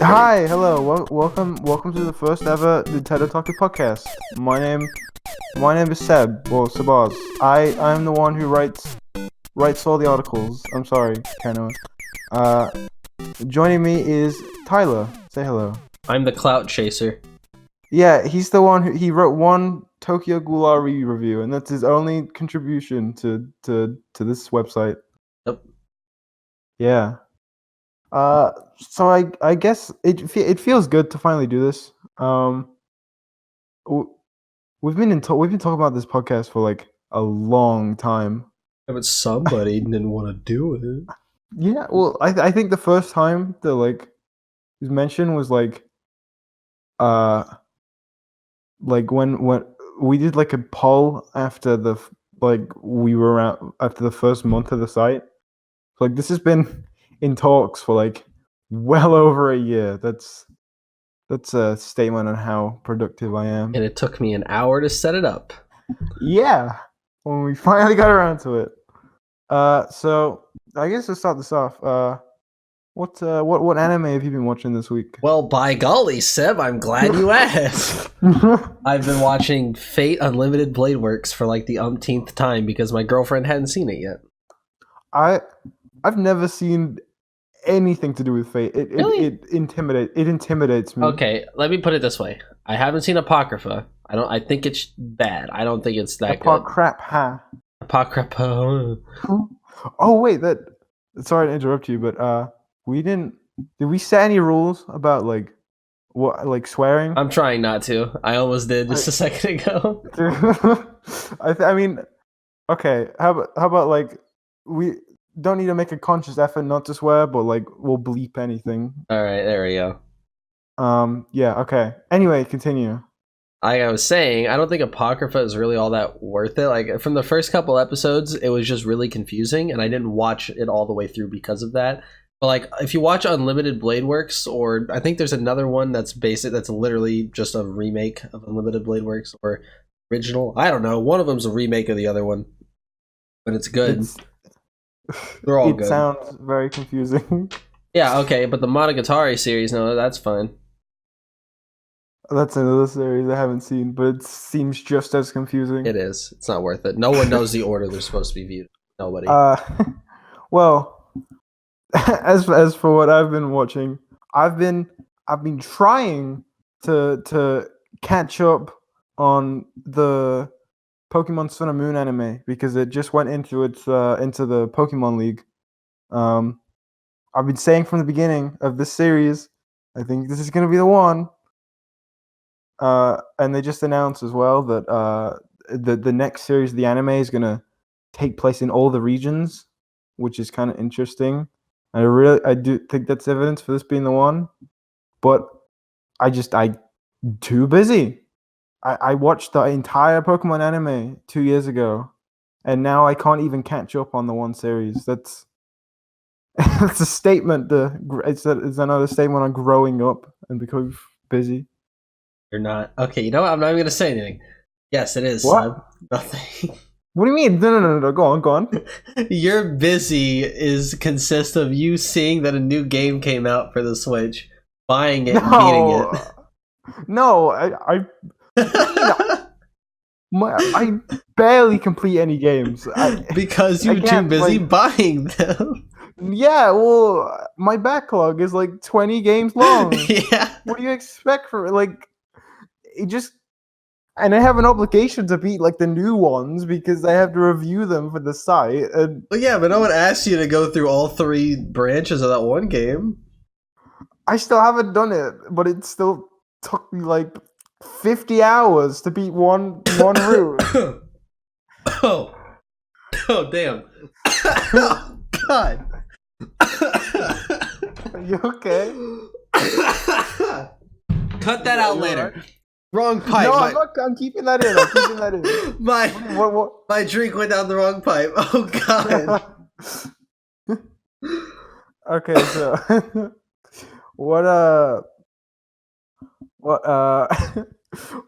Hi, hello, welcome to the first ever NintendOtaku Podcast. My name is Seb, or Sebaz. I'm the one who writes all the articles. I'm sorry, Kano. Joining me is Tyler. Say hello. I'm the clout chaser. Yeah, he's the one he wrote one Tokyo Ghoul review, and that's his only contribution to this website. Yep. Yeah. So I guess it feels good to finally do this. We've been talking about this podcast for like a long time. Yeah, but somebody didn't want to do it. Yeah, well, I think the first time that like was mentioned was like when we did like a poll after we were around after the first month of the site. Like this has been in talks for like well over a year. That's a statement on how productive I am. And it took me an hour to set it up. Yeah, when we finally got around to it. So I guess to start this off, what anime have you been watching this week? Well, by golly, Seb, I'm glad you asked. I've been watching Fate Unlimited Blade Works for like the umpteenth time because my girlfriend hadn't seen it yet. I've never seen anything to do with Fate. Really? It intimidates me. Okay, let me put it this way: I haven't seen Apocrypha. I think it's bad. I don't think it's that good. Apocrypha. Oh wait, sorry to interrupt you, but did we set any rules about like what swearing? I'm trying not to. I almost did just a second ago. I mean, okay. How about like we don't need to make a conscious effort not to swear, but like we'll bleep anything. All right, there we go. Yeah, okay. Anyway, continue. Like I was saying, I don't think Apocrypha is really all that worth it. Like from the first couple episodes, it was just really confusing, and I didn't watch it all the way through because of that. But like, if you watch Unlimited Blade Works, or I think there's another one that's literally just a remake of Unlimited Blade Works or original. I don't know. One of them's a remake of the other one, but it's good. They're all good. It sounds very confusing. Yeah, okay, but the Monogatari series, no, that's fine. That's another series I haven't seen, but it seems just as confusing. It is. It's not worth it. No one knows the order they're supposed to be viewed. Nobody. Well, as for what I've been watching, I've been trying to catch up on the Pokemon Sun and Moon anime because it just went into the Pokemon League. I've been saying from the beginning of this series, I think this is gonna be the one. And they just announced as well that the next series of the anime is gonna take place in all the regions, which is kind of interesting. And I do think that's evidence for this being the one. But I'm too busy. I watched the entire Pokemon anime 2 years ago, and now I can't even catch up on the one series. That's a statement. It's another statement on growing up and becoming busy. You're not. Okay, you know what? I'm not even going to say anything. Yes, it is. What? Nothing. What do you mean? No. Go on. Your busy consists of you seeing that a new game came out for the Switch, buying it, and beating it. No, I barely complete any games. Because you're too busy buying them. Yeah, well, my backlog is like 20 games long. Yeah. What do you expect for like? And I have an obligation to beat like the new ones because I have to review them for the site. And well, yeah, but no one asked you to go through all 3 branches of that one game. I still haven't done it, but it still took me like 50 hours to beat one route. Oh, damn! Oh, God. Are you okay? Cut that out later. Right? Wrong pipe. No, I'm keeping that in. My drink went down the wrong pipe. Oh God. Okay, so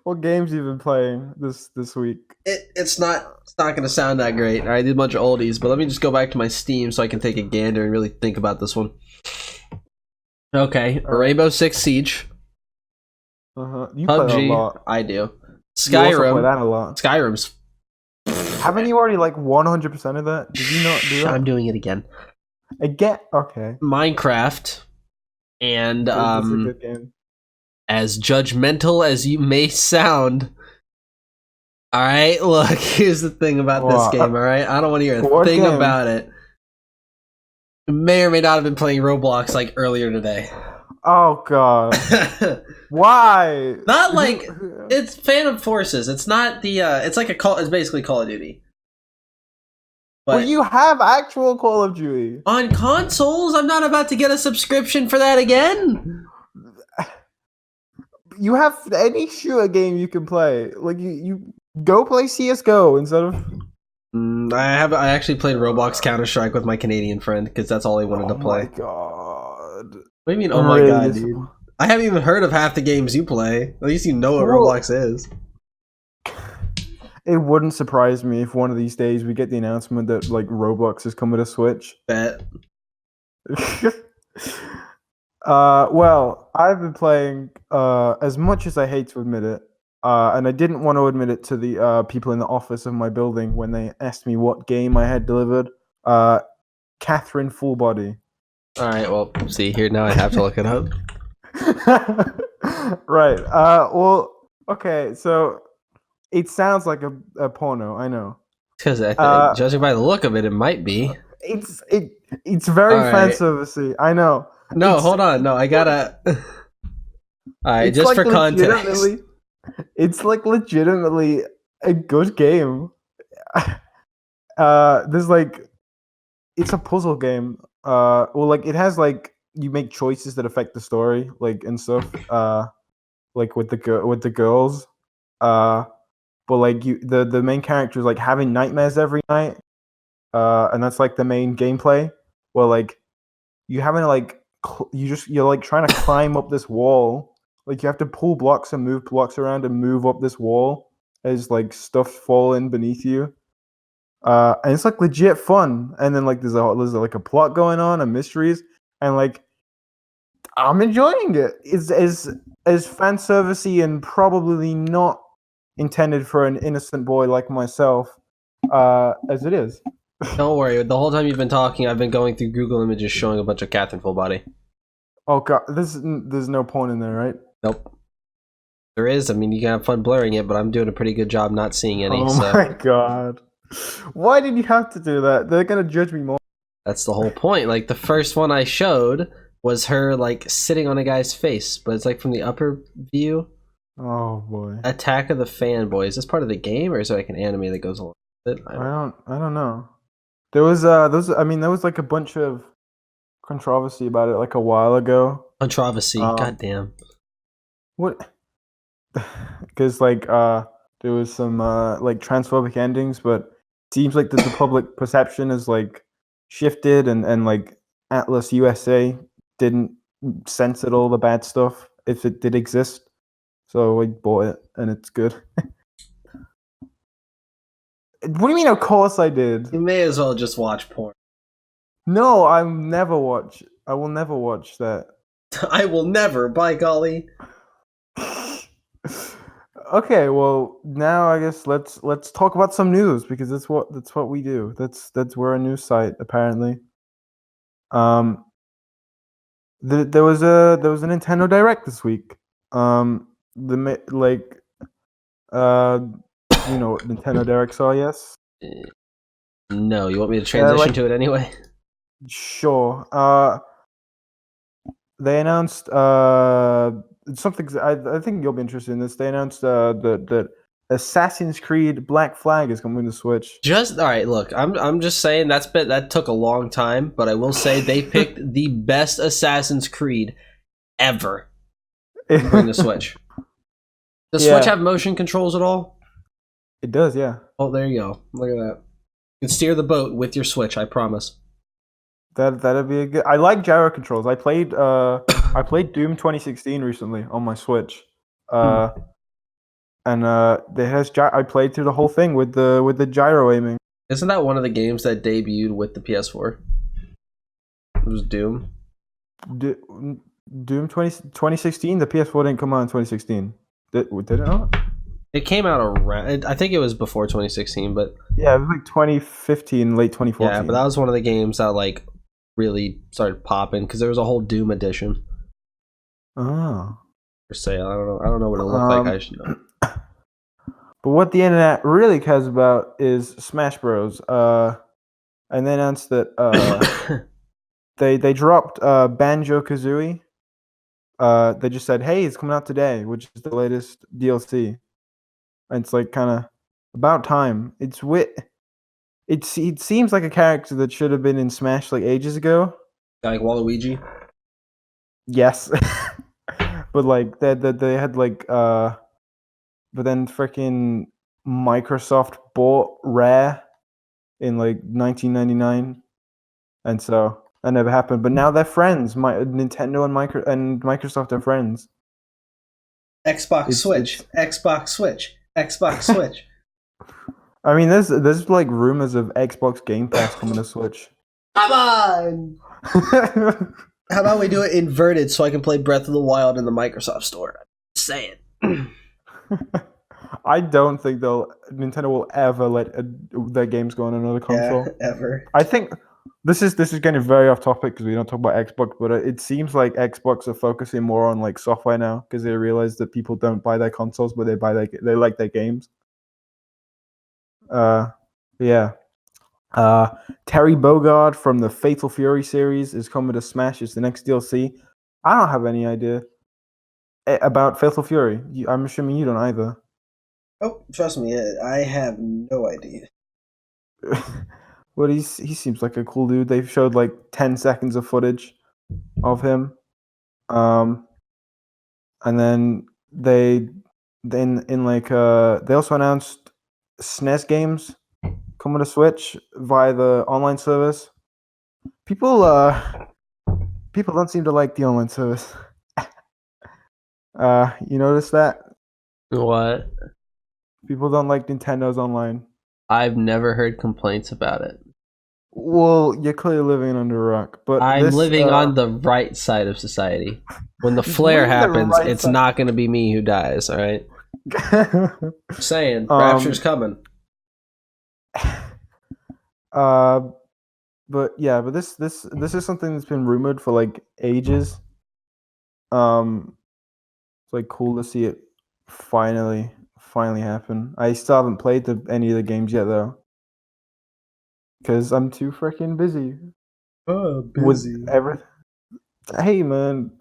what games you been playing this week? It's not going to sound that great. I did a bunch of oldies, but let me just go back to my Steam so I can take a gander and really think about this one. Okay, All right. Rainbow Six Siege, You play that a PUBG. lot. I do. You also Skyrim. play that a lot. Skyrim's. Haven't you already like 100% of that? Did you not do that? I'm doing it again. Again? Okay. Minecraft, and That's a good game. as judgmental as you may sound. All right, look. Here's the thing about this game. All right, I don't want to hear a thing about it. May or may not have been playing Roblox like earlier today. Oh god. Why? Not like it's Phantom Forces. It's not the. It's like it's basically Call of Duty. But well, you have actual Call of Duty on consoles. I'm not about to get a subscription for that again. You have any shooter game you can play. Like you go play CS:GO instead of. I actually played Roblox Counter-Strike with my Canadian friend because that's all he wanted to play. Oh my god! What do you mean? Oh my god, dude! I haven't even heard of half the games you play. At least you know what Roblox is. It wouldn't surprise me if one of these days we get the announcement that like Roblox is coming to Switch. Bet. Well, I've been playing as much as I hate to admit it. And I didn't want to admit it to the people in the office of my building when they asked me what game I had delivered. Catherine Full Body. All right, well, see, here now I have to look it up. Right. Well, okay, so it sounds like a porno, I know. Because judging by the look of it, it might be. It's very fan-servicey, I know. No, hold on. No, I gotta... Alright, just like for context. It's like legitimately a good game. There's like, it's a puzzle game. Well, like it has like you make choices that affect the story, like and stuff. Like with the girls. But like the main character is like having nightmares every night. And that's like the main gameplay. Well, like you having to like you're like trying to climb up this wall. Like you have to pull blocks and move blocks around and move up this wall as like stuff falling beneath you. And it's like legit fun. And then like there's like a plot going on and mysteries, and like I'm enjoying it. It's as fan servicey and probably not intended for an innocent boy like myself as it is. Don't worry. The whole time you've been talking, I've been going through Google Images showing a bunch of Catherine Full Body. Oh god, there's no porn in there, right? Nope. There is. I mean, you can have fun blurring it, but I'm doing a pretty good job not seeing any. Oh my god. Why did you have to do that? They're gonna judge me more. That's the whole point. Like, the first one I showed was her, like, sitting on a guy's face, but it's, like, from the upper view. Oh, boy. Attack of the Fanboy. Is this part of the game, or is there, like, an anime that goes along with it? I don't know. There was like a bunch of controversy about it, like, a while ago. Controversy. Goddamn. What? Because, like, there was some, like, transphobic endings, but it seems like the public perception is, like, shifted, and like, Atlas USA didn't censor all the bad stuff, if it did exist. So I bought it, and it's good. What do you mean, of course I did? You may as well just watch porn. No, I will never watch that. I will never, by golly. Okay, well now I guess let's talk about some news, because that's what we do. We're a news site apparently. There was a Nintendo Direct this week. You know what Nintendo Directs are, yes? No, you want me to transition to it anyway? Sure. They announced something. I think you'll be interested in this. They announced that Assassin's Creed Black Flag is coming to Switch. Just all right. Look, I'm just saying that took a long time, but I will say they picked the best Assassin's Creed ever to bring to Switch. Does Switch have motion controls at all? It does, yeah. Oh, there you go. Look at that. You can steer the boat with your Switch. I promise. That'd be a good. I like gyro controls. I played Doom 2016 recently on my Switch, and it has I played through the whole thing with the gyro aiming. Isn't that one of the games that debuted with the PS4? It was Doom. Doom 2016. The PS4 didn't come out in 2016. Did it not? It came out around. I think it was before 2016, but Yeah, it was like 2015, late yeah, 2014. but that was one of the games that like really started popping because there was a whole Doom edition Oh. for sale. I don't know what it looked like. I should know. But what the internet really cares about is Smash Bros. And they announced that they dropped Banjo-Kazooie. They just said, "Hey, it's coming out today," which is the latest DLC. And it's like kind of about time. It seems like a character that should have been in Smash like ages ago. Like Waluigi. Yes, but like they had like but then freaking Microsoft bought Rare in like 1999, and so that never happened. But now they're friends. Nintendo and Microsoft are friends. Xbox Switch. I mean, there's like rumors of Xbox Game Pass coming to Switch. Come on! How about we do it inverted so I can play Breath of the Wild in the Microsoft Store? Say it. I don't think Nintendo will ever let their games go on another console. Yeah, ever. I think this is getting very off topic because we don't talk about Xbox, but it seems like Xbox are focusing more on like software now because they realize that people don't buy their consoles, but they like their games. Yeah. Terry Bogard from the Fatal Fury series is coming to Smash. It's the next DLC. I don't have any idea about Fatal Fury. I'm assuming you don't either. Oh, trust me, I have no idea. But he seems like a cool dude. They've showed like 10 seconds of footage of him. And then they also announced SNES games coming to Switch via the online service. People don't seem to like the online service. You notice that? What? People don't like Nintendo's online. I've never heard complaints about it. Well, you're clearly living under a rock. But I'm living on the right side of society. When the flare happens, right it's not going to be me who dies, all right? Saying, Rapture's coming. But yeah, but this is something that's been rumored for like ages. It's like cool to see it finally happen. I still haven't played any of the games yet though, because I'm too freaking busy. Oh, busy. With everything. Hey man.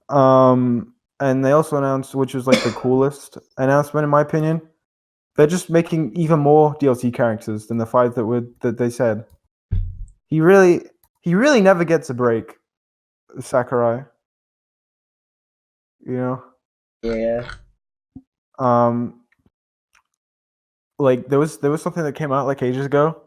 And they also announced, which was like the coolest announcement in my opinion, they're just making even more DLC characters than the 5 that they said. He really never gets a break, Sakurai. You know? Yeah. Like there was something that came out like ages ago.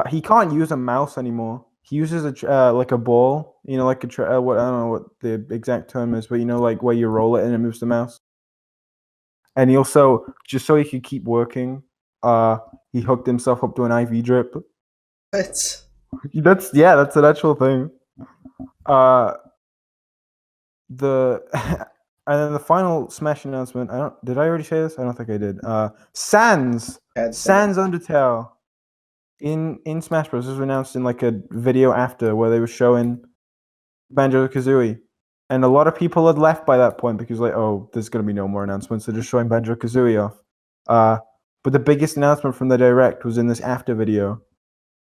He can't use a mouse anymore. He uses like a ball, you know, like what I don't know what the exact term is, but you know, like where you roll it and it moves the mouse. And he also, just so he could keep working, he hooked himself up to an IV drip. What? That's an actual thing. And then the final Smash announcement. Did I already say this? I don't think I did. Sans Undertale in Smash Bros. This was announced in like a video after where they were showing Banjo-Kazooie, and a lot of people had left by that point because like, oh, there's gonna be no more announcements. They're just showing Banjo-Kazooie off. But the biggest announcement from the Direct was in this after video.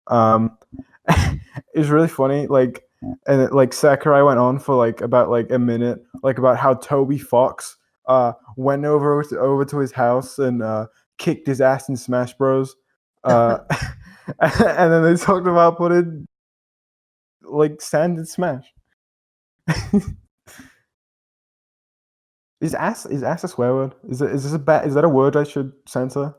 It was really funny. Like, and like Sakurai went on for like about like a minute, like about how Toby Fox went over to his house and kicked his ass in Smash Bros. And then they talked about putting like sand in Smash. Is ass a swear word? Is that a word I should censor?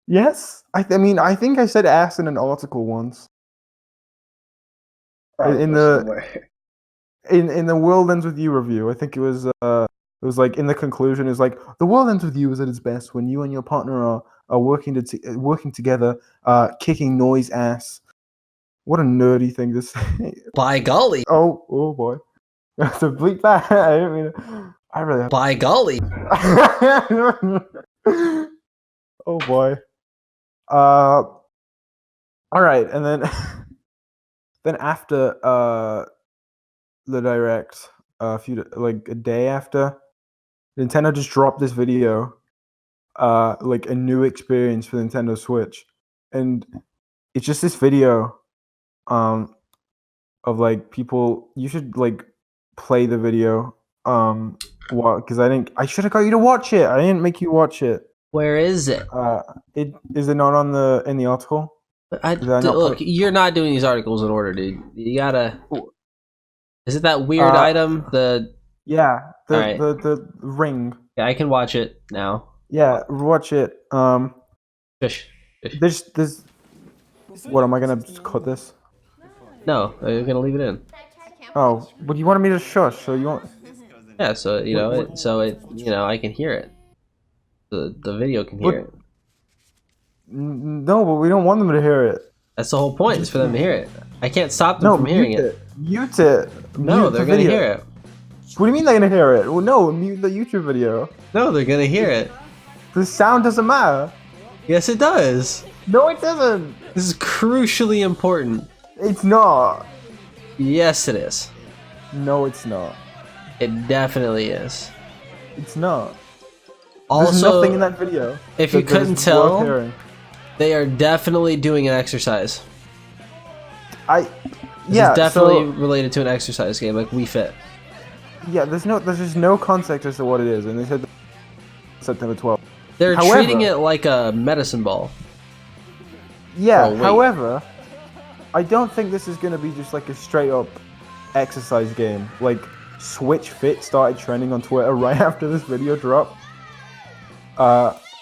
Yes. I mean, I think I said ass in an article once. In the World Ends With You review, I think it was like in the conclusion is like the world ends with you is at its best when you and your partner are working together, kicking noise ass. What a nerdy thing to say. By golly. Oh boy. So bleep that. I didn't mean to. I really have. By golly. Oh boy. All right, and then then after the direct, a day after, Nintendo just dropped this video, like a new experience for Nintendo Switch, and it's just this video, of like people. You should like play the video, because I should have got you to watch it. I didn't make you watch it. Where is it? Is it not in the article? Look, you're not doing these articles in order, dude. You gotta. Is it that weird item? The ring. Yeah, I can watch it now. Yeah, watch it. Shush. There's. What am I gonna cut this? No, you're gonna leave it in. Oh, but you wanted me to shush, so you want? Yeah, so I can hear it. The video can hear it. No, but we don't want them to hear it. That's the whole point. Is for them to hear it. I can't stop them from hearing it. Mute it. No, they're gonna hear it. What do you mean they're gonna hear it? Well, no, mute the YouTube video. No, they're gonna hear it. The sound doesn't matter. Yes, it does. No, it doesn't. This is crucially important. It's not. Yes, it is. No, it's not. It definitely is. It's not. Also, there's nothing in that video. If you couldn't tell, they are definitely doing an exercise. This is definitely related to an exercise game, like Wii Fit. Yeah, there's just no context as to what it is, and they said September 12th. They're treating it like a medicine ball. Yeah, however, I don't think this is going to be just like a straight up exercise game. Like, Switch Fit started trending on Twitter right after this video dropped.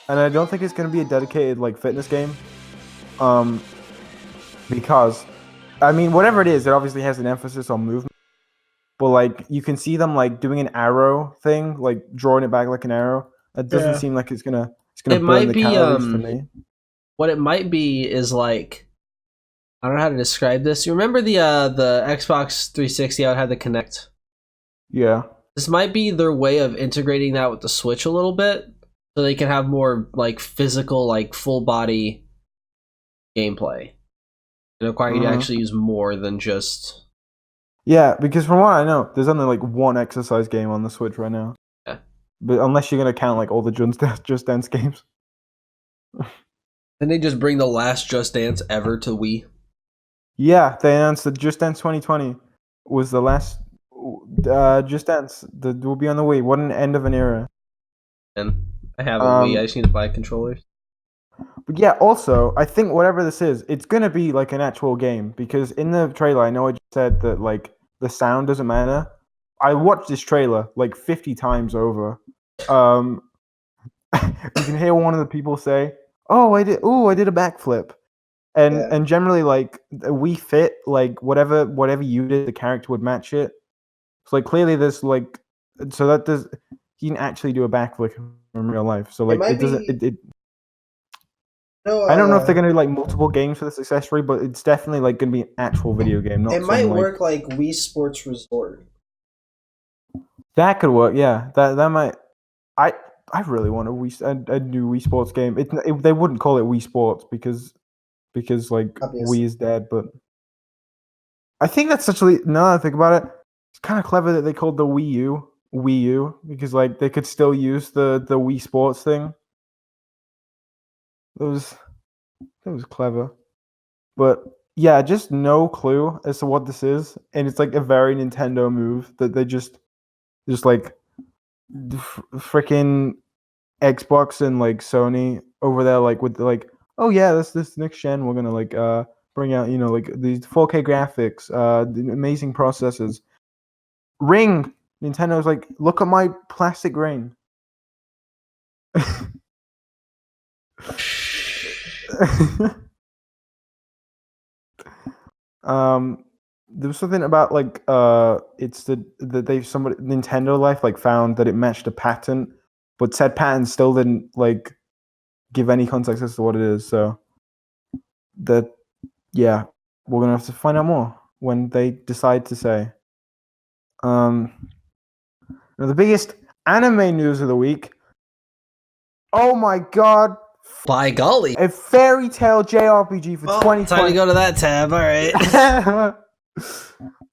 And I don't think it's going to be a dedicated like fitness game. Because, I mean, whatever it is, it obviously has an emphasis on movement. But like, you can see them like doing an arrow thing, like drawing it back like an arrow. It doesn't seem like it's gonna burn the calories for me. What it might be is like, I don't know how to describe this. You remember the Xbox 360 how it had the Kinect? Yeah. This might be their way of integrating that with the Switch a little bit, so they can have more like physical, like full body gameplay. It require you to actually use more than just. Yeah, because from what I know, there's only like one exercise game on the Switch right now. Yeah. But unless you're gonna count like all the Just Dance games. Didn't they just bring the last Just Dance ever to Wii? Yeah, they announced that Just Dance 2020 was the last Just Dance that will be on the Wii. What an end of an era. And I have a Wii. I just need to buy controllers. But yeah, also, I think whatever this is, it's gonna be like an actual game, because in the trailer, I know I just said that like the sound doesn't matter. I watched this trailer like 50 times over. You can hear one of the people say, "Oh, I did a backflip," and generally like Wii Fit, like whatever you did, the character would match it. So like clearly there's like, so that does he can actually do a backflip in real life. So like it doesn't. I don't know if they're gonna do like multiple games for this accessory, but it's definitely like gonna be an actual video game. Not it might work like Wii Sports Resort. That could work, yeah. That might. I really want a new Wii Sports game. They wouldn't call it Wii Sports because like Wii is dead. But I think that's actually, now that I think about it, it's kind of clever that they called the Wii U because like they could still use the Wii Sports thing. That was clever, but yeah, just no clue as to what this is, and it's like a very Nintendo move that they just like freaking Xbox and like Sony over there, like with like, oh yeah, this next gen, we're gonna like bring out like these 4K graphics, the amazing processors. Ring, Nintendo's like, look at my plastic ring. There was something about like it's Nintendo Life like found that it matched a patent, but said patent still didn't like give any context as to what it is. So that, yeah, we're gonna have to find out more when they decide to say. Now the biggest anime news of the week. Oh my god! By golly, A Fairy Tail JRPG for 2020. Time to go to that tab. All right.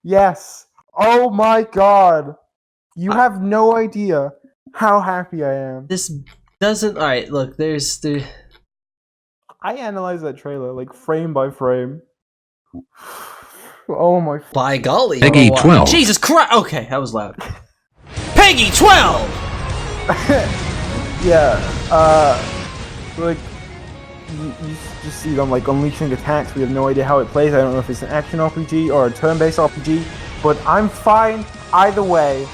Yes. Oh my god! You have no idea how happy I am. This doesn't. All right, look. I analyzed that trailer like frame by frame. Oh my. By golly, Peggy 12. Jesus Christ. Okay, that was loud. Peggy 12. Yeah. Like you just see them like unleashing attacks. We have no idea how it plays. I don't know if it's an action RPG or a turn-based RPG, but I'm fine either way.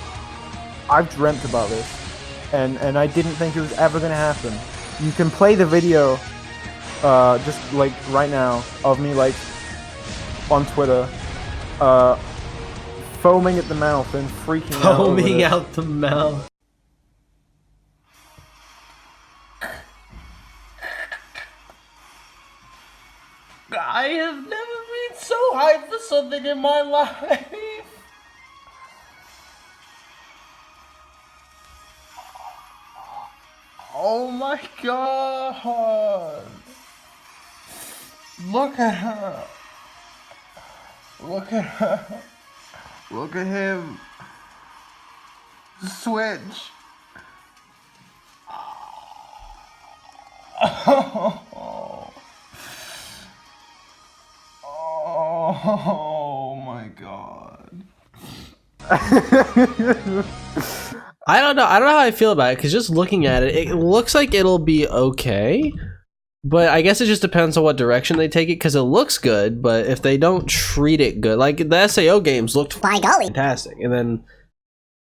I've dreamt about this, and I didn't think it was ever gonna happen. You can play the video, just like right now of me like on Twitter, foaming at the mouth and freaking out. Foaming out the mouth. I have never been so hyped for something in my life. Oh my god! Look at her! Look at her! Look at him! Switch! Oh my god. I don't know how I feel about it, because just looking at it, it looks like it'll be okay. But I guess it just depends on what direction they take it, because it looks good, but if they don't treat it good, like the SAO games looked by golly fantastic, and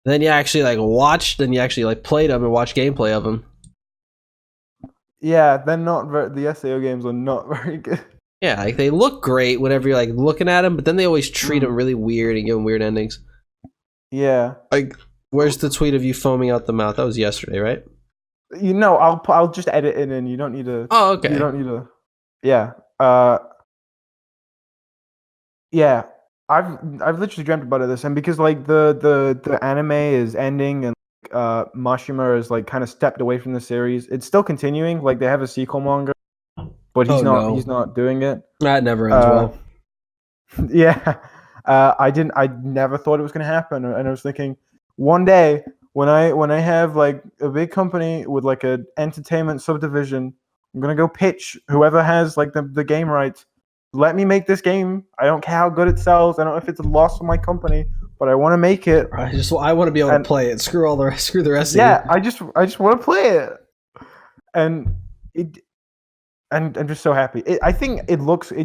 then you actually like watched, then you actually like played them and watched gameplay of them. Yeah, they're not the SAO games are not very good. Yeah, like they look great whenever you're like looking at them, but then they always treat them really weird and give them weird endings. Yeah. Like, where's the tweet of you foaming out the mouth? That was yesterday, right? You know, I'll just edit it in. You don't need to. Oh, okay. You don't need to. Yeah. Yeah. I've literally dreamt about this, and because like the anime is ending and Mashima is like kind of stepped away from the series. It's still continuing. Like they have a sequel manga, but he's not doing it. That never ends well. Yeah. I never thought it was gonna happen, and I was thinking one day when I have like a big company with like a entertainment subdivision, I'm gonna go pitch whoever has like the game rights. Let me make this game. I don't care how good it sells. I don't know if it's a loss for my company, but I want to make it. I want to be able to play it. Screw the rest. Yeah, of you. I just want to play it, and I'm just so happy. I think it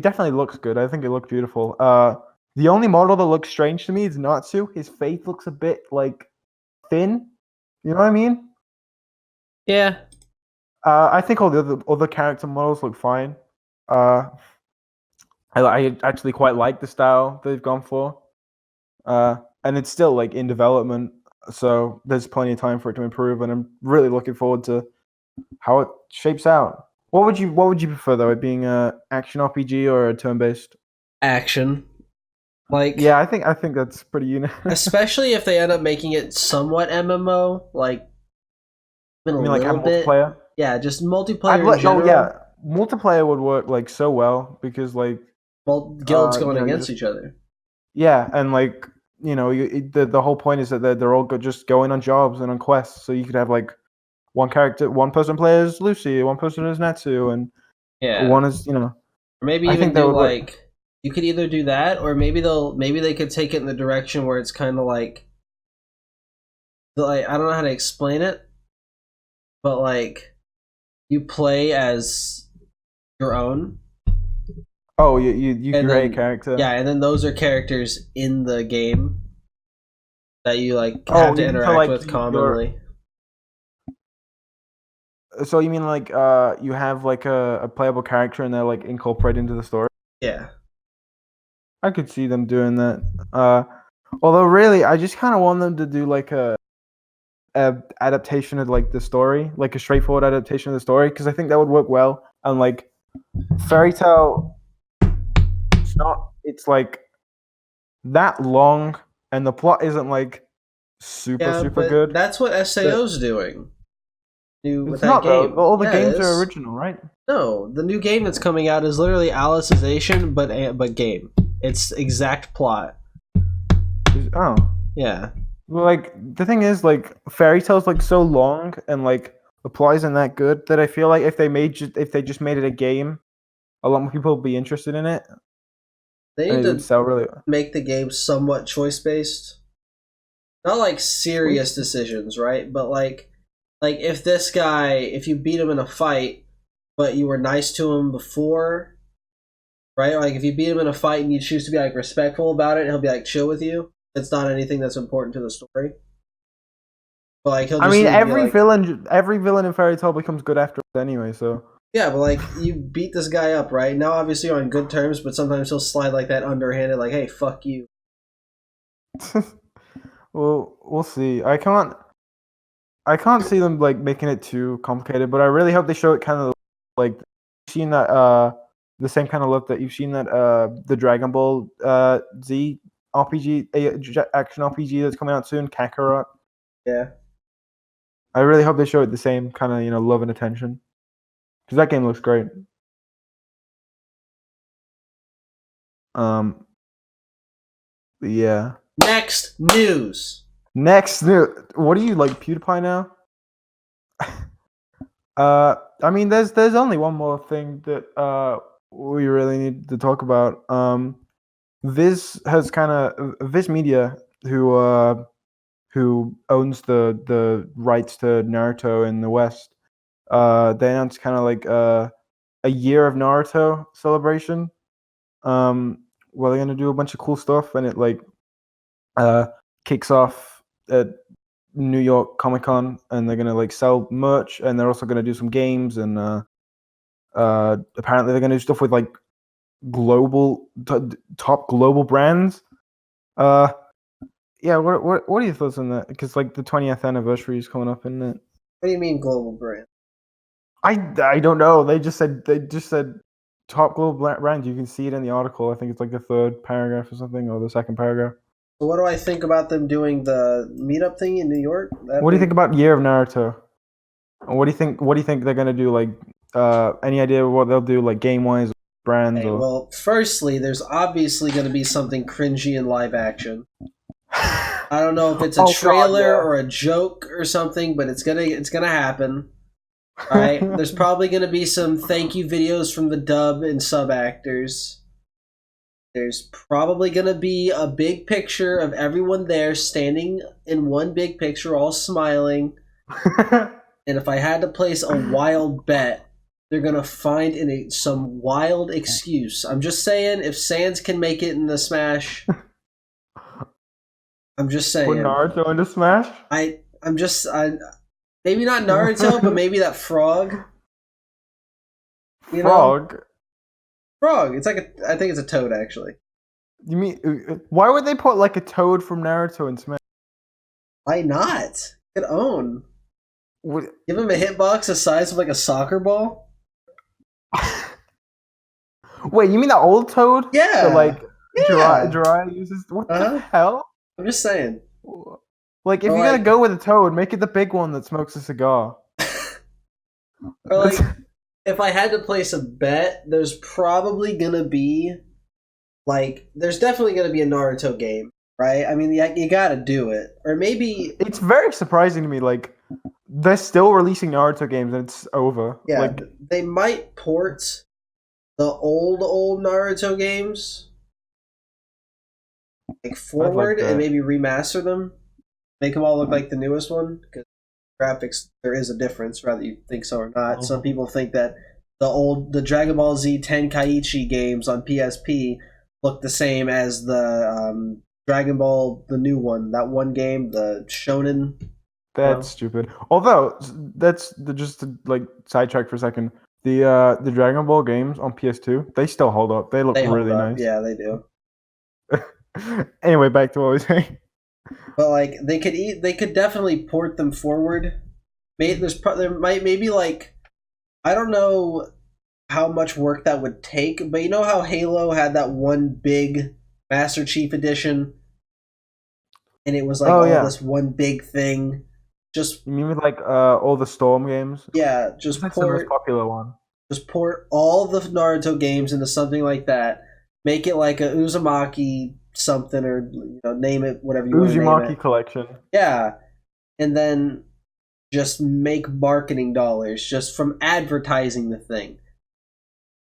definitely looks good. I think it looks beautiful. The only model that looks strange to me is Natsu. His face looks a bit like thin. You know what I mean? Yeah. I think all the other character models look fine. I actually quite like the style they've gone for. And it's still like in development, so there's plenty of time for it to improve, and I'm really looking forward to how it shapes out. What would you prefer though, it being a action RPG or a turn-based? Action. Like, yeah, I think that's pretty unique. Especially if they end up making it somewhat MMO, like you mean like multiplayer? Yeah, just multiplayer in general. Oh yeah, multiplayer would work like so well because like guilds going against each other. Yeah, and like the whole point is that they're all just going on jobs and on quests, so you could have like one person plays Lucy, one person is Natsu, and one is Or maybe even do like you could either do that, or maybe they could take it in the direction where it's kind of like I don't know how to explain it, but like you play as your own. Oh, you create a character. Yeah, and then those are characters in the game that you like have to interact with commonly. So you mean like you have like a playable character and they're like incorporated into the story? Yeah. I could see them doing that. Although really, I just kind of want them to do like a adaptation of like the story, like a straightforward adaptation of the story, because I think that would work well. And like Fairy Tail, it's not it's like that long, and the plot isn't like super but good. that's what SAO's doing. With It's that not game. though. All the Yeah, games are original, right? No, the new game that's coming out is literally Alicization, but game. It's exact plot. Oh, yeah. Well, like the thing is, like Fairy Tail's like so long, and like the plot isn't that good that I feel like if they just made it a game, a lot more people would be interested in it. They need to sell really make the game somewhat choice based. Not like serious decisions, right? But like if this guy, if you beat him in a fight, but you were nice to him before, right? Like if you beat him in a fight and you choose to be like respectful about it, he'll be like chill with you. It's not anything that's important to the story. But like he'll. Just every villain in Fairy Tail becomes good after anyway. So yeah, but like you beat this guy up, right? Now obviously you're on good terms, but sometimes he'll slide like that underhanded, like, "Hey, fuck you." Well, we'll see. I can't see them like making it too complicated, but I really hope they show it kind of like seen that the same kind of look that you've seen that the Dragon Ball Z RPG action RPG that's coming out soon, Kakarot. Yeah. I really hope they show it the same kind of love and attention, because that game looks great. Yeah. Next news. What do you like, PewDiePie now? I mean, there's only one more thing that we really need to talk about. Viz Media, who owns the rights to Naruto in the West, they announced kind of like a year of Naruto celebration. Where they're gonna do a bunch of cool stuff, and it like kicks off at New York Comic Con, and they're gonna like sell merch, and they're also gonna do some games, and apparently they're gonna do stuff with like top global brands. Yeah. What are your thoughts on that? Because like the 20th anniversary is coming up, isn't it? What do you mean global brand? I don't know. They just said top global brands. You can see it in the article. I think it's like the third paragraph or something, or the second paragraph. So what do I think about them doing the meetup thing in New York? What do you think about Year of Naruto? What do you think they're gonna do? Like, any idea what they'll do? Like game wise, brands? Okay, well, firstly, there's obviously going to be something cringy in live action. I don't know if it's a trailer or a joke or something, but it's gonna happen. All right, there's probably going to be some thank you videos from the dub and sub actors. There's probably going to be a big picture of everyone there standing in one big picture, all smiling. And if I had to place a wild bet, they're going to find some wild excuse. I'm just saying, if Sans can make it in the Smash, I'm just saying. Put Naruto into Smash? Maybe not Naruto, but maybe that frog. Frog? Frog. It's like I think it's a toad, actually. You mean, why would they put like a toad from Naruto in Smash? Why not? Could own. Give him a hitbox the size of like a soccer ball? Wait, you mean the old toad? Yeah. So, like, Jiraiya uses... What the hell? I'm just saying. Like, if you're gonna go with a toad, make it the big one that smokes a cigar. Or like, if I had to place a bet, there's probably gonna be, like, there's definitely gonna be a Naruto game, right? I mean, you gotta do it. Or maybe... It's very surprising to me, like, they're still releasing Naruto games and it's over. Yeah, like, they might port the old Naruto games, like, forward and maybe remaster them. Make them all look like the newest one, because graphics, there is a difference, whether you think so or not. Mm-hmm. Some people think that the Dragon Ball Z Tenkaichi games on PSP look the same as the Dragon Ball, the new one, that one game, the Shonen. That's stupid. Although, that's just to like sidetrack for a second. The Dragon Ball games on PS2, they still hold up. They look really nice. Yeah, they do. Anyway, back to what I was saying. But like they could definitely port them forward. Maybe like, I don't know how much work that would take. But you know how Halo had that one big Master Chief Edition, and it was like this one big thing. Just you mean with like all the Storm games? Yeah, just that's the most popular one. Just port all the Naruto games into something like that. Make it like a Uzumaki something, or name it whatever you want to name it. Uzumaki collection. Yeah, and then just make marketing dollars just from advertising the thing.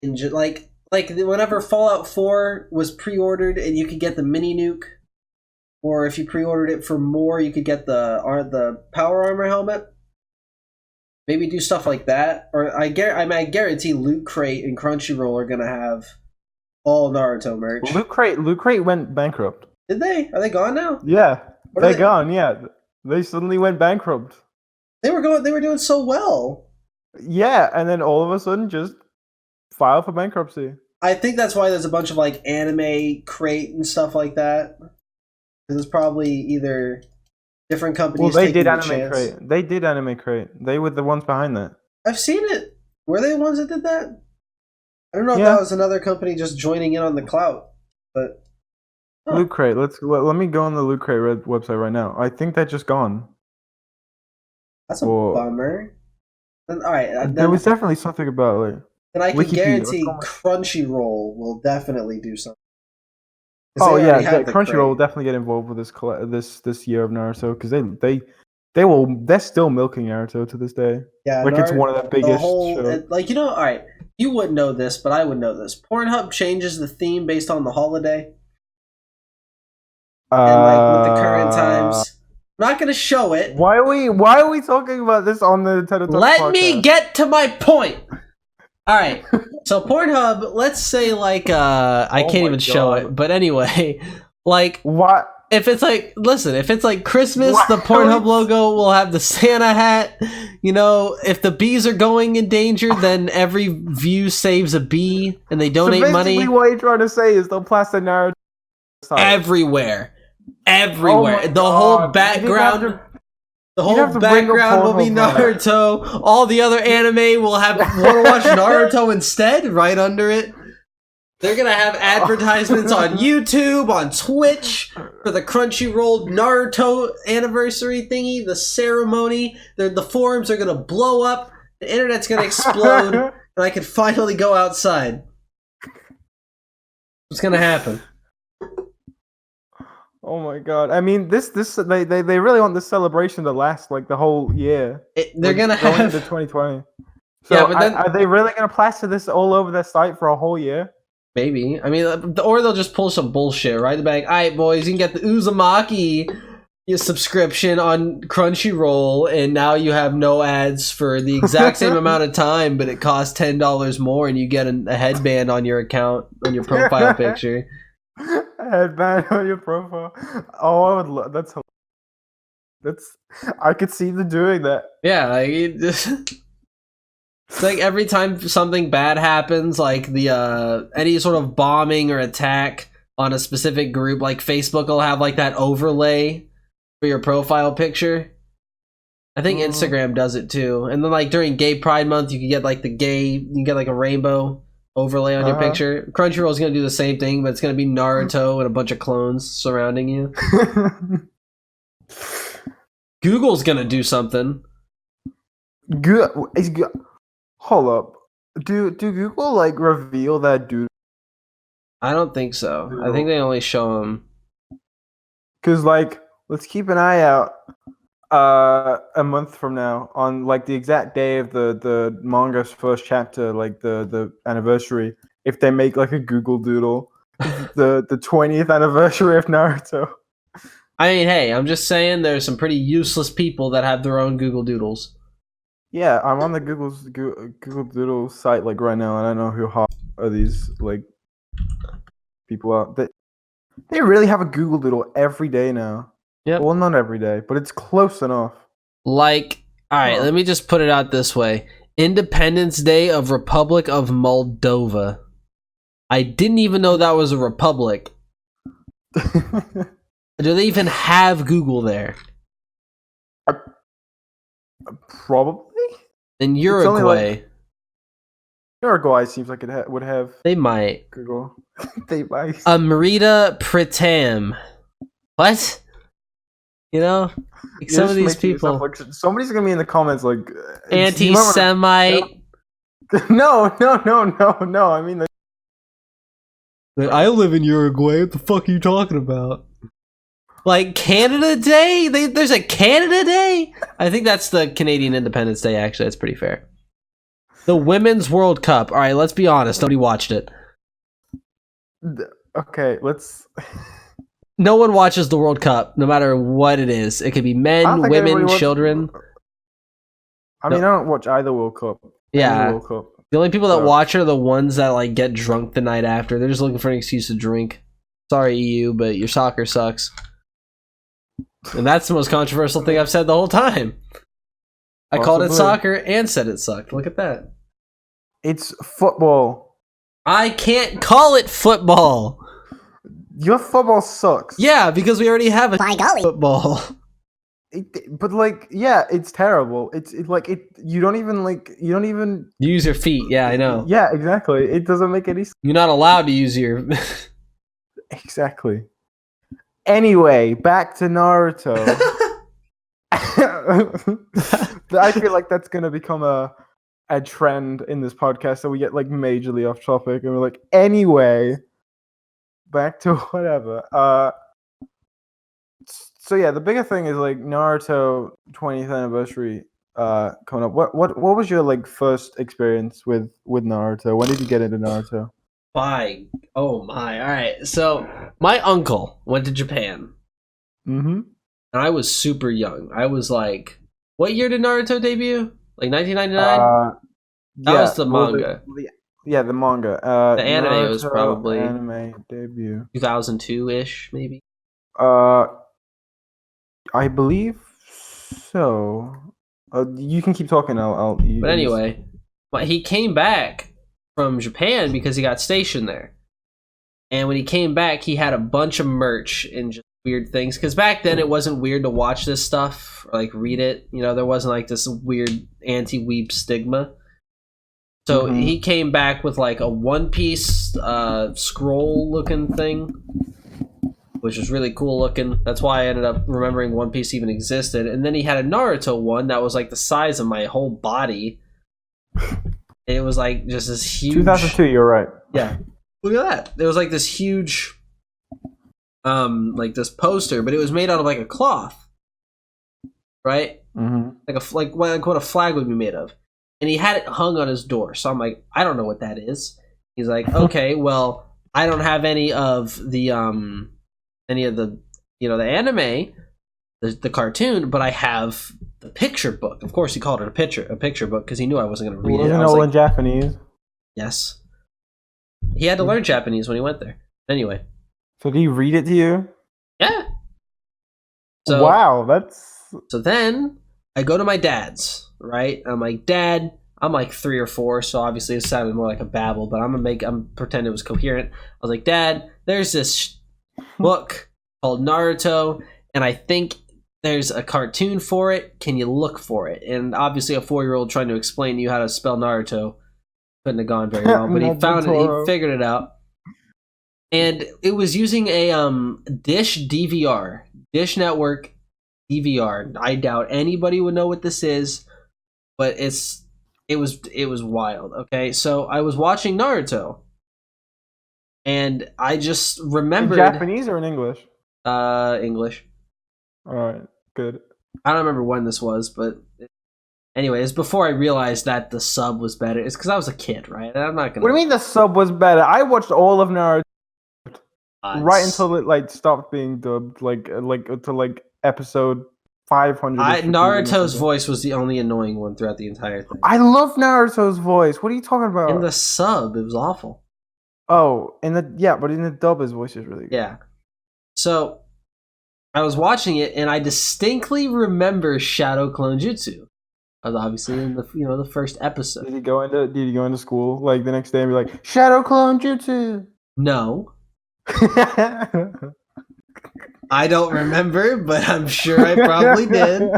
And just like whenever Fallout 4 was pre-ordered and you could get the mini nuke, or if you pre-ordered it for more, you could get the power armor helmet. Maybe do stuff like that, or I guarantee Loot Crate and Crunchyroll are gonna have all Naruto merch. Loot Crate went bankrupt. Did they? Are they gone now? Yeah, they're gone. Yeah, they suddenly went bankrupt. They were doing so well. Yeah, and then all of a sudden, just filed for bankruptcy. I think that's why there's a bunch of like Anime Crate and stuff like that. Because it's probably either different companies. Well, they did Anime Crate. They did Anime Crate. They were the ones behind that. I've seen it. Were they the ones that did that? I don't know if that was another company just joining in on the clout, but Loot Crate. Let me go on the Loot Crate website right now. I think they're just gone. That's a bummer. Then, all right, there was definitely something about like. Then I can guarantee Crunchyroll will definitely do something. Oh yeah, Crunchyroll will definitely get involved with this year of Naruto because they're still milking Naruto to this day. Yeah, like it's one of the biggest shows. Like all right, you wouldn't know this, but I would know this. Pornhub changes the theme based on the holiday, and like with the current times. I'm not going to show it. Why are we talking about this on the NintendOtaku Podcast? Let me get to my point. All right. So Pornhub, let's say like I can't even show it, but anyway, like what? If it's like Christmas, the Pornhub logo will have the Santa hat. If the bees are going in danger, then every view saves a bee, and they donate money. Basically, what you're trying to say is they'll plaster Naruto everywhere. The whole background. The whole background will be Naruto. All the other anime will want to watch Naruto instead, right under it. They're going to have advertisements on YouTube, on Twitch, for the Crunchyroll Naruto anniversary thingy, the ceremony. The forums are going to blow up. The internet's going to explode. And I can finally go outside. What's going to happen? Oh my god! I mean, they really want this celebration to last like the whole year. They're gonna have the 2020. So yeah, but then are they really gonna plaster this all over their site for a whole year? Maybe. I mean, or they'll just pull some bullshit, right? They'll be like, "All right, boys, you can get the Uzumaki subscription on Crunchyroll, and now you have no ads for the exact same amount of time, but it costs $10 more, and you get a headband on your account on your profile picture." Headband on your profile. Oh, I would love that's I could see them doing that. Yeah, it's like every time something bad happens, like the any sort of bombing or attack on a specific group, like Facebook will have like that overlay for your profile picture. I think Instagram does it too. And then like during Gay Pride Month, you can get like you can get like a rainbow overlay on your picture. Crunchyroll is going to do the same thing, but it's going to be Naruto and a bunch of clones surrounding you. Google's going to do something. Hold up. Do Google like reveal that dude? I don't think so. I think they only show them. Because like, let's keep an eye out a month from now on like the exact day of the manga's first chapter, like the anniversary, if they make like a Google Doodle, the 20th anniversary of Naruto. I mean, hey, I'm just saying there's some pretty useless people that have their own Google Doodles. Yeah, I'm on the Google Doodle site like right now, and I don't know who are these like people out. They really have a Google Doodle every day now. Yep. Well, not every day, but it's close enough. Like, all right, let me just put it out this way. Independence Day of Republic of Moldova. I didn't even know that was a republic. Do they even have Google there? Probably. In Uruguay. Uruguay seems like it would have. They might. Google. They might. Amrita Pritam. What? You know, like some of these people. Somebody's gonna be in the comments like anti-Semite. No. I mean, I live in Uruguay. What the fuck are you talking about? Like Canada Day? There's a Canada Day? I think that's the Canadian Independence Day. Actually, that's pretty fair. The Women's World Cup. All right, let's be honest. Nobody watched it. Okay, let's. No one watches the World Cup, no matter what it is. It could be men, women, children. I mean, I don't watch either World Cup. Yeah. World Cup. The only people that watch are the ones that like get drunk the night after. They're just looking for an excuse to drink. Sorry, EU, but your soccer sucks. And that's the most controversial thing I've said the whole time. I called it soccer and said it sucked. Look at that. It's football. I can't call it football. Your football sucks. Yeah, because we already have a football. But like, yeah, it's terrible. It's like it. You don't even use your feet. Yeah, I know. Yeah, exactly. It doesn't make any sense. You're not allowed to use your. Exactly. Anyway, back to Naruto. I feel like that's gonna become a trend in this podcast, so we get like majorly off topic, and we're like, anyway, back to whatever. So yeah, the bigger thing is like Naruto 20th anniversary coming up. What was your like first experience with Naruto? When did you get into Naruto? Oh my! All right, so my uncle went to Japan. Mm-hmm. And I was super young. I was like, what year did Naruto debut? Like 1999. That was the manga. The manga. The anime Naruto was probably anime debut 2002-ish, maybe. I believe so. You can keep talking. But anyway, he came back from Japan because he got stationed there, and when he came back, he had a bunch of merch and just weird things. Because back then, it wasn't weird to watch this stuff or like read it. You know, there wasn't like this weird anti-weeb stigma. So he came back with like a One Piece scroll-looking thing, which was really cool looking. That's why I ended up remembering One Piece even existed. And then he had a Naruto one that was like the size of my whole body. It was like just this huge. 2002, you're right. Yeah, look at that. There was like this huge, like this poster, but it was made out of like a cloth, right? Mm-hmm. Like what a flag would be made of. And he had it hung on his door. So I'm like, I don't know what that is. He's like, okay, well, I don't have any of the the anime, the cartoon, but I have the picture book. Of course, he called it a picture book because he knew I wasn't going to read it. Wasn't it all in Japanese? Yes. He had to learn Japanese when he went there. Anyway. So did he read it to you? Yeah. So, wow, that's... So then I go to my dad's, right? I'm like, Dad, I'm like 3 or 4, so obviously it sounded more like a babble, but I'm pretend it was coherent. I was like, Dad, there's this book called Naruto, and I think there's a cartoon for it. Can you look for it? And obviously a 4-year-old trying to explain to you how to spell Naruto couldn't have gone very well, but he found it, he figured it out. And it was using a Dish DVR, Dish Network DVR. I doubt anybody would know what this is, but it was wild. Okay, so I was watching Naruto, and I just remembered. In Japanese or in English? English. All right, good. I don't remember when this was, but anyway, it's before I realized that the sub was better. It's because I was a kid, right? I'm not gonna. What do you mean the sub was better? I watched all of Naruto right until it like stopped being dubbed, like to episode 500. Naruto's voice was the only annoying one throughout the entire thing. I love Naruto's voice. What are you talking about? In the sub, it was awful. Oh, but in the dub, his voice is really good. Yeah. So I was watching it, and I distinctly remember Shadow Clone Jutsu. I was obviously in the first episode. Did he go into school like the next day and be like, Shadow Clone Jutsu? No. I don't remember, but I'm sure I probably did.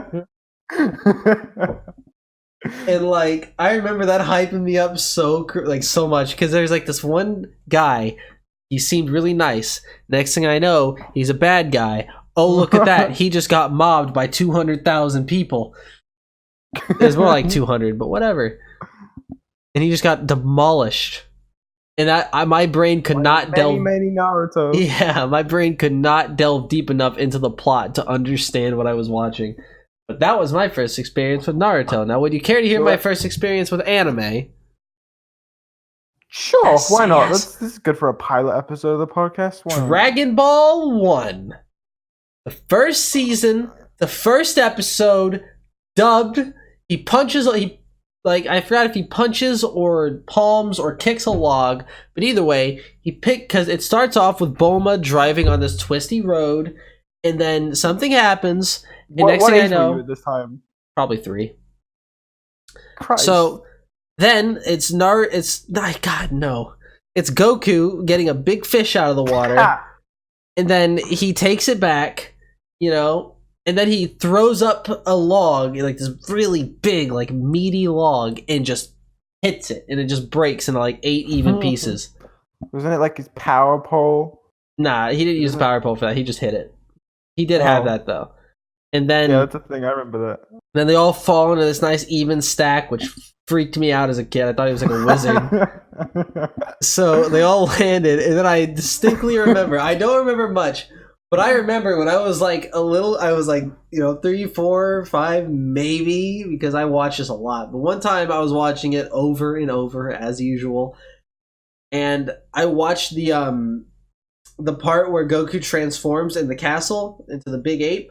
And like I remember that hyping me up so much because there's like this one guy. He seemed really nice. Next thing I know, he's a bad guy. Oh, look at that. He just got mobbed by 200,000 people. It's more like 200, but whatever. And he just got demolished. And my brain could not delve. Many Naruto. Yeah, my brain could not delve deep enough into the plot to understand what I was watching. But that was my first experience with Naruto. Now, would you care to hear my first experience with anime? Sure, yes, why not? Yes. This is good for a pilot episode of the podcast. Dragon Ball 1. The first season, the first episode, dubbed. He punches, I forgot if he punches or palms or kicks a log, but either way, because it starts off with Bulma driving on this twisty road, and then something happens, and next thing I know, were you at this time? Probably 3. Christ. So then it's It's Goku getting a big fish out of the water, and then he takes it back, and then he throws up a log, like this really big, like meaty log, and just hits it, and it just breaks into like 8 even pieces. Wasn't it like his power pole? Nah, he didn't use the power pole for that. He just hit it. He did have that though. And then that's the thing. I remember that. Then they all fall into this nice even stack, which freaked me out as a kid. I thought he was like a wizard. So they all landed, and then I distinctly remember. I don't remember much. But I remember when I was like I was like, 3, 4, 5, maybe, because I watched this a lot. But one time I was watching it over and over as usual. And I watched the part where Goku transforms in the castle into the big ape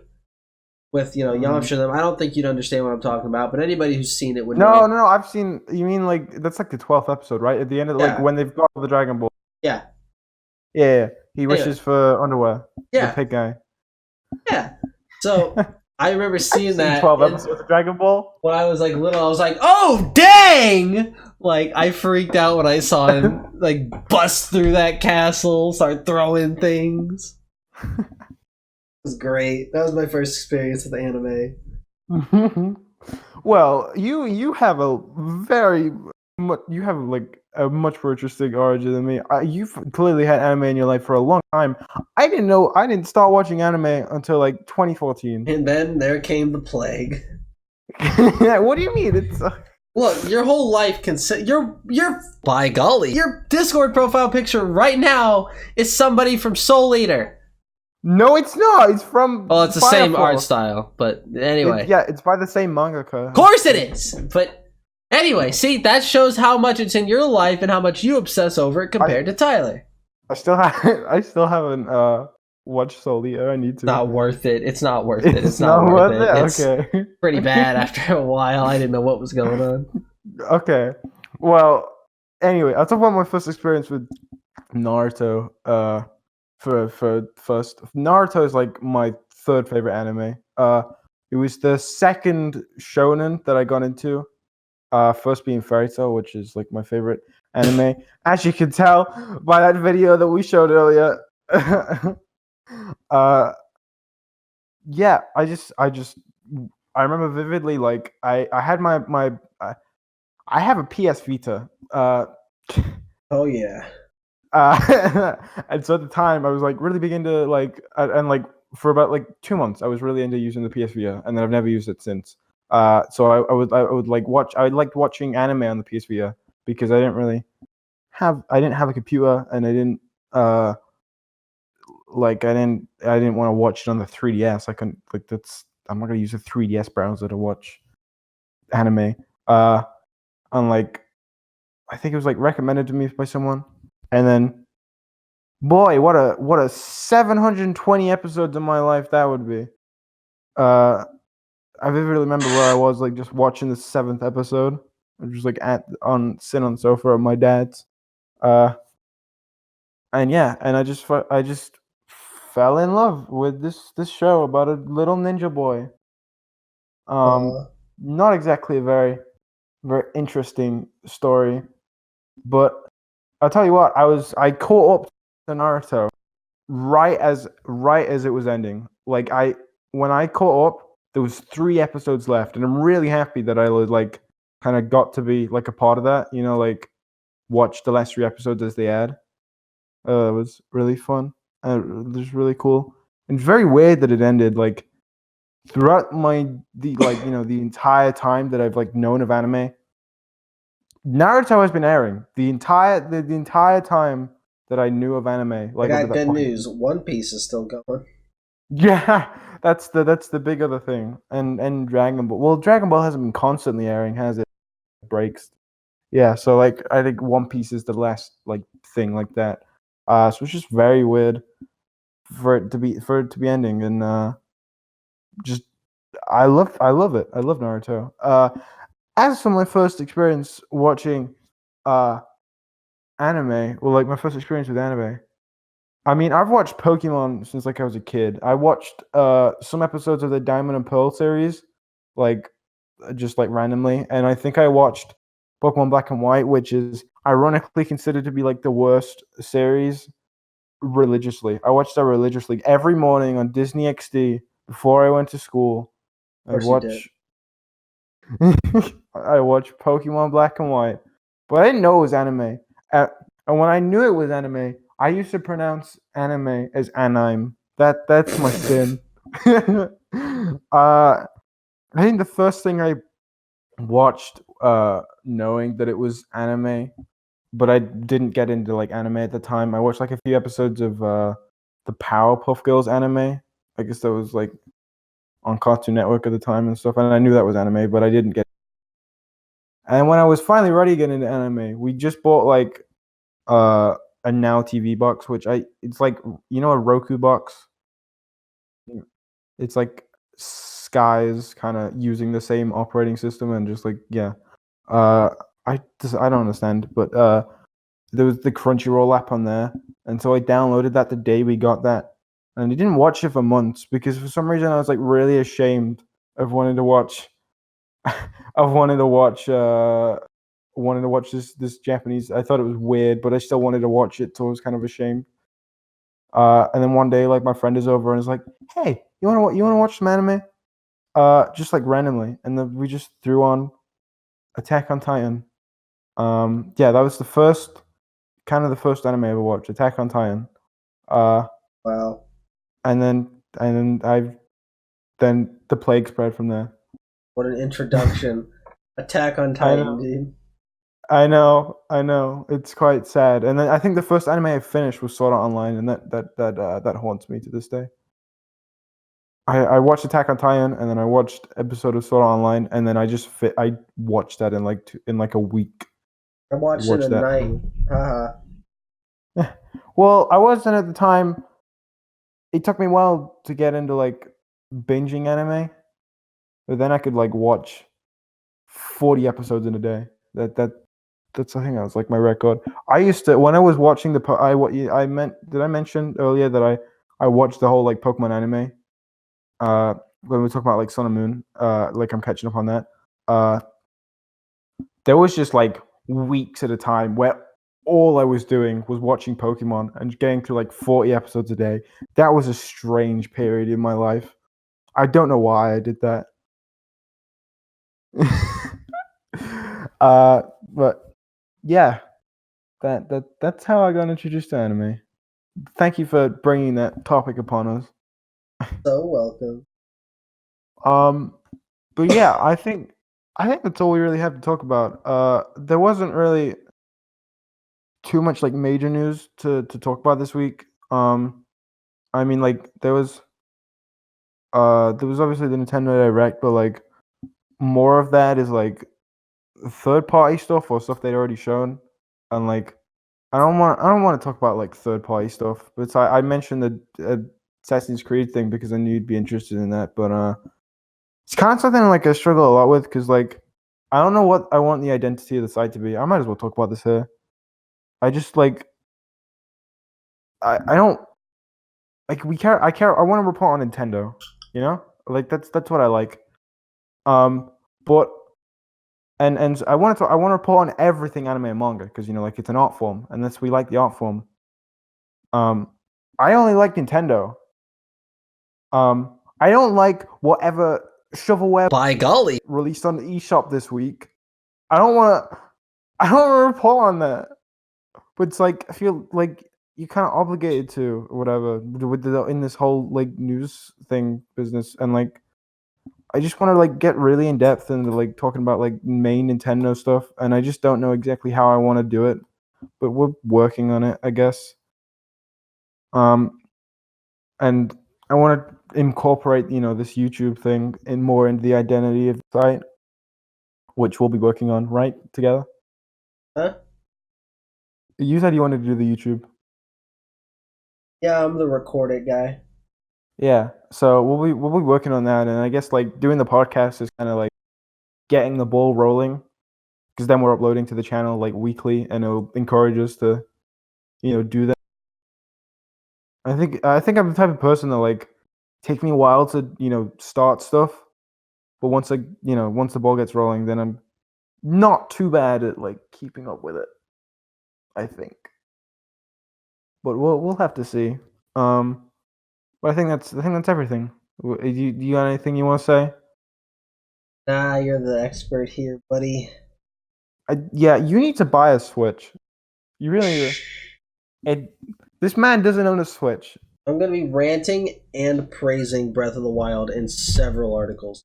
with, Yamcha them. I don't think you'd understand what I'm talking about, but anybody who's seen it would know. No, I've seen, you mean like, that's like the 12th episode, right? At the end of like when they've got the Dragon Ball. Yeah. Yeah. He wishes for underwear. Yeah. The pig guy. Yeah. So I remember seeing that 12 episodes of Dragon Ball. When I was like little, I was like, "Oh dang!" Like I freaked out when I saw him like bust through that castle, start throwing things. It was great. That was my first experience with anime. Well, you have a much more interesting origin than me. You've clearly had anime in your life for a long time. I didn't start watching anime until like 2014. And then there came the plague. What do you mean? It's look, your whole life your by golly, your Discord profile picture right now is somebody from Soul Eater. No, it's not. It's from. Well, it's the same art style, but anyway. It's by the same mangaka. Of course it is, but. Anyway, see, that shows how much it's in your life and how much you obsess over it compared to Tyler. I still haven't watched Soul Eater. I need to. Not worth it. It's not worth it. It's not worth it. It's okay. Pretty bad after a while. I didn't know what was going on. Okay. Well, anyway, I'll talk about my first experience with Naruto. For first, Naruto is like my third favorite anime. It was the second shonen that I got into. First being Fairy Tail, which is like my favorite anime. As you can tell by that video that we showed earlier. Yeah, I remember vividly, like I had I have a PS Vita. Oh yeah. And so at the time I was like really big into like and like for about like 2 months I was really into using the PS Vita, and then I've never used it since. So I would like watch. I liked watching anime on the PS Vita because I didn't have a computer, and I didn't want to watch it on the 3DS. I couldn't I'm not gonna use a 3DS browser to watch anime. Unlike, I think it was like recommended to me by someone, and then boy, what a 720 episodes of my life that would be. I vividly remember where I was, like, just watching the 7th episode. I was just like sitting on the sofa at my dad's, and I just fell in love with this show about a little ninja boy. Not exactly a very very interesting story, but I'll tell you what, I caught up to Naruto right as it was ending. Like when I caught up, there was 3 episodes left, and I'm really happy that I was like kind of got to be like a part of that. You know, like watch the last 3 episodes as they aired. It was really fun. It was really cool. And it's very weird that it ended. Like throughout the entire time that I've like known of anime, Naruto has been airing the entire time that I knew of anime. Like I up to got that good point. news. One Piece is still going. Yeah, that's the big other thing. And Dragon Ball. Well, Dragon Ball hasn't been constantly airing, has it? Breaks. Yeah, so like I think One Piece is the last like thing like that. So it's just very weird for it to be ending, and just I love it. I love Naruto. As for my first experience watching anime, well, like my first experience with anime, I mean, I've watched Pokemon since like I was a kid. I watched some episodes of the Diamond and Pearl series, like just like randomly, and I think I watched Pokemon Black and White, which is ironically considered to be like the worst series religiously. I watched that religiously every morning on Disney XD before I went to school. Of course you did. I watched Pokemon Black and White, but I didn't know it was anime. And when I knew it was anime, I used to pronounce anime as anime. That's my sin. I think the first thing I watched, knowing that it was anime, but I didn't get into like anime at the time. I watched like a few episodes of the Powerpuff Girls anime. I guess that was like on Cartoon Network at the time and stuff, and I knew that was anime, but I didn't get. And when I was finally ready to get into anime, we just bought like a Now TV box, which it's like a Roku box. It's like Sky's kind of using the same operating system and just like yeah. I don't understand, but there was the Crunchyroll app on there, and so I downloaded that the day we got that, and I didn't watch it for months because for some reason I was like really ashamed of wanting to watch, of wanting to watch this Japanese. I thought it was weird, but I still wanted to watch it, so I was kind of ashamed. And then one day, like my friend is over and is like, "Hey, you want to watch some anime?" Just like randomly, and then we just threw on Attack on Titan. Yeah, that was the first anime I ever watched, Attack on Titan. Wow. And then the plague spread from there. What an introduction. Attack on Titan, dude. I know. It's quite sad. And then I think the first anime I finished was Sword Art Online, and that haunts me to this day. I watched Attack on Titan, and then I watched episode of Sword Art Online, and then I watched that in like a week. I watched it at night. Haha. Well, I wasn't at the time. It took me a while to get into like binging anime, but then I could like watch 40 episodes in a day. That's I think that was like my record. I used to when I was watching did I mention earlier that I watched the whole like Pokemon anime. When we were talking about like Sun and Moon, like I'm catching up on that. There was just like weeks at a time where all I was doing was watching Pokemon and getting through like 40 episodes a day. That was a strange period in my life. I don't know why I did that. But yeah, that's how I got introduced to anime. Thank you for bringing that topic upon us. So welcome. But yeah, I think that's all we really have to talk about. There wasn't really too much like major news to talk about this week. I mean, like there was obviously the Nintendo Direct, but like more of that is like third party stuff or stuff they'd already shown, and like I don't want to talk about like third party stuff. But I mentioned the Assassin's Creed thing because I knew you'd be interested in that, but it's kind of something like I struggle a lot with because like I don't know what I want the identity of the site to be. I might as well talk about this here. I just like I don't like I want to report on Nintendo, you know? Like that's what I like. But and I want to report on everything anime and manga because like it's an art form and we like the art form. I only like Nintendo. I don't like whatever shovelware by golly released on the eShop this week. I don't want to report on that. But it's like I feel like you're kind of obligated to or whatever in this whole like news thing business, and like I just want to like get really in depth into like talking about like main Nintendo stuff, and I just don't know exactly how I want to do it, but we're working on it, I guess. And I want to incorporate this YouTube thing in more into the identity of the site, which we'll be working on right together. Huh? You said you wanted to do the YouTube. Yeah, I'm the recorded guy. Yeah, so we'll be working on that, and I guess like doing the podcast is kind of like getting the ball rolling, because then we're uploading to the channel like weekly, and it'll encourage us to, do that. I think I'm the type of person that like take me a while to start stuff, but once once the ball gets rolling, then I'm not too bad at like keeping up with it, I think. But we'll have to see. But I think that's everything. Do you got anything you want to say? Nah, you're the expert here, buddy. Yeah, you need to buy a Switch. You really do. This man doesn't own a Switch. I'm gonna be ranting and praising Breath of the Wild in several articles.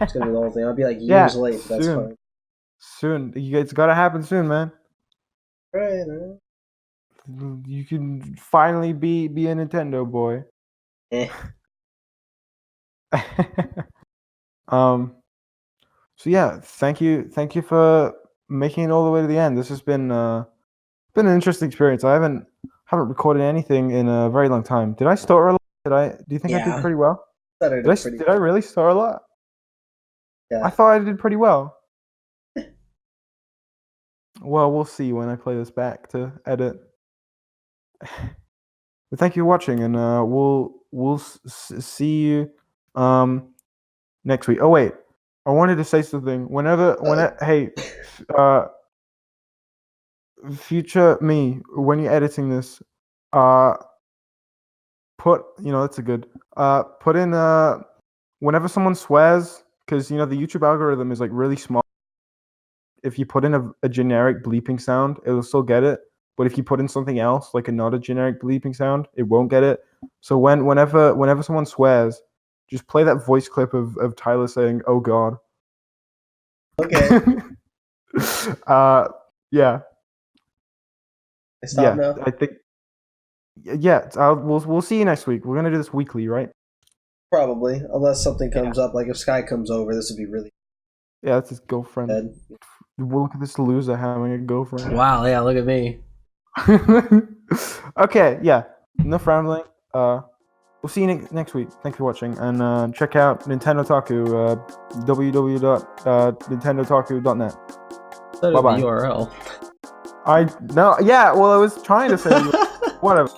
It's gonna be the whole thing. I'll be like years late, but that's fine. Soon. It's gotta happen soon, man. Right. You can finally be a Nintendo boy. So yeah, thank you for making it all the way to the end. This has been an interesting experience. I haven't recorded anything in a very long time. Did I start a lot? Do you think I did pretty well? Did I really start a lot? Yeah. I thought I did pretty well. Well, we'll see when I play this back to edit. But thank you for watching, and we'll see you next week. Oh wait, I wanted to say something. Hey, future me, when you're editing this, put that's a good put in whenever someone swears, because the YouTube algorithm is like really smart. If you put in a generic bleeping sound, it'll still get it. But if you put in something else, like not a generic bleeping sound, it won't get it. So whenever someone swears, just play that voice clip of Tyler saying, "Oh God." Okay. Yeah. Stop now. I think. Yeah, we'll see you next week. We're gonna do this weekly, right? Probably, unless something comes up. Like if Sky comes over, this would be really. Yeah, that's his girlfriend. We'll look at this loser having a girlfriend. Wow, yeah, look at me. Okay, yeah, enough rambling. We'll see you next week. Thanks for watching, and check out NintendOtaku, www.nintendotaku.net. Bye bye. URL. I was trying to say whatever.